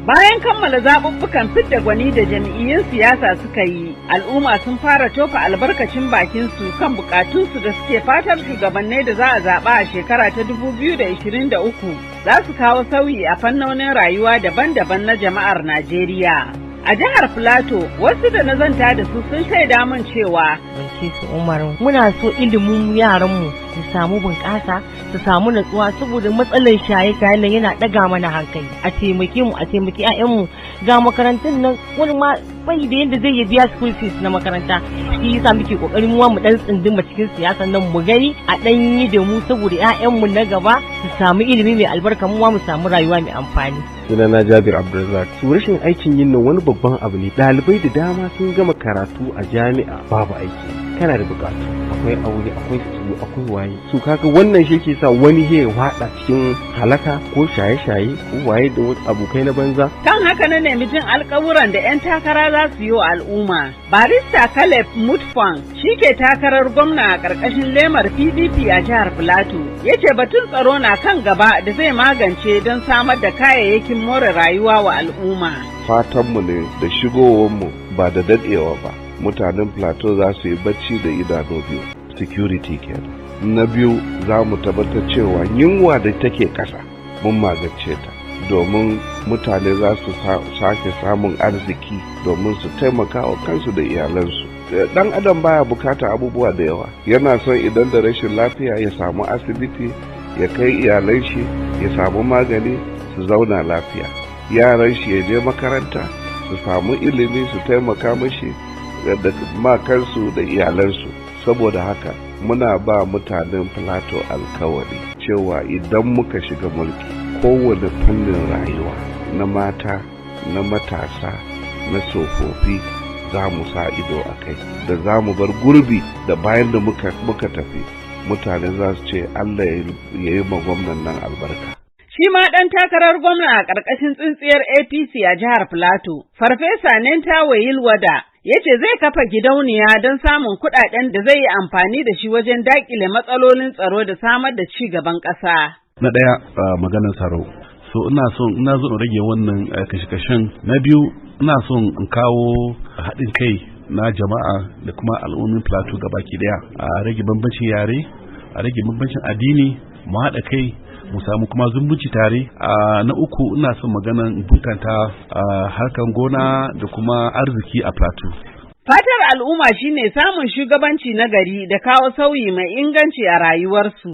Bayan kammala zaɓuɓɓukan fidda gwani da jam'iyyun siyasa suka yi, al'umma sun fara tofa albarkacin bakinsu kan bukatunsu da suke fatar shugabannai da za a zaɓa a shekara ta 2023 za su kawo sauyi a fannonin rayuwa daban-daban na jama'ar Najeriya. A jihar Filato, wasu da na zanta da su sun shaida min cewa Bilkisu Umar, muna so ilimin yaranmu su samu bunƙasa, su samu natsuwa saboda matsalar shaye-shaye nan yana ɗaga mana hankali. A taimake mu, a taimaki 'ya'yanmu. Ga makarantun nan wani ma bai da yadda zai yi biya school fees na makaranta. Shi yasa muke kokarin mu dan tsinduma cikin siyasan nan mu gani a dan yi da mu saboda 'ya'yanmu na gaba su samu ilimi mai albarka, mu mu samu rayuwa mai amfani. Sunana Jabir Abdulrazak. Su rashin aikin yin nan wani babban abu ne. Ɗalibai da dama sun gama karatu a jami'a babu aiki. Kana da bukatu, akwai aure, akwai su, akwai waye. Su kaga wannan shi ke sa wani ya wada cikin halaka ko shaye-shaye ko waye da wasu abokai na banza. Kan haka na nemi jin alƙawuran da 'yan takara za su yi wa al'umma. Barista Caleb Mutfwang shi ke takarar gwamna a ƙarƙashin lemar PDP a jihar Filato. Ya ce batun tsaro na kan gaba da zai magance don samar da kayayyakin more rayuwa wa al'umma. Fatanmu ne da shigowarmu ba da daɗewa ba. Mutanen Plateau za su yi bacci da idanu biyu, security kenan. Na biyu, za mu tabbatar cewa yunwa da take ƙasa mun magance ta, domin mutane za su sake samun arziki domin su taimaka wa kansu da iyalansu. Dan adam baya bukata abubuwa da yawa, yana son idan da rashin lafiya ya samu asibiti, ya kai iyalan shi, ya samu magani, su zauna lafiya. Yaran shi ya je makaranta, su samu ilimi, su taimaka mashi da makansu da iyalansu. Saboda haka muna ba mutanen Plateau alkawari cewa idan muka shiga mulki, kowane fannin rayuwa na mata, na matasa, na tsofaffi za mu sa ido a kai, da za mu bar gurbi da bayan da muka tafi mutane za su ce Allah ya yi ma gwamnan nan albarka. Shi ma ɗan takarar gwamna a ƙarƙashin tsintsiyar APC a jihar Filato, Farfesa Nentawe Yilwada, ya ce zai kafa gidauniya don samun kuɗaɗen da zai yi amfani da shi wajen daƙile matsalolin tsaro da samar da ci gaban ƙasa. Na ɗaya maganar tsaro. So ina zo in rage wannan kashe-kashen. Na biyu ina son in kawo haɗin kai na jama'a da kuma al'ummin Plateau gabaki ɗaya. A rage bambancin yare, a rage bambancin addini, mu haɗa kai, mu samu kuma zumunci tare. Na uku ina son maganan bunkanta harkan gona da kuma arziki a Plateau. Fatar al'umma shine samun shugabanci na gari da kawo sauyi mai inganci a rayuwarsu.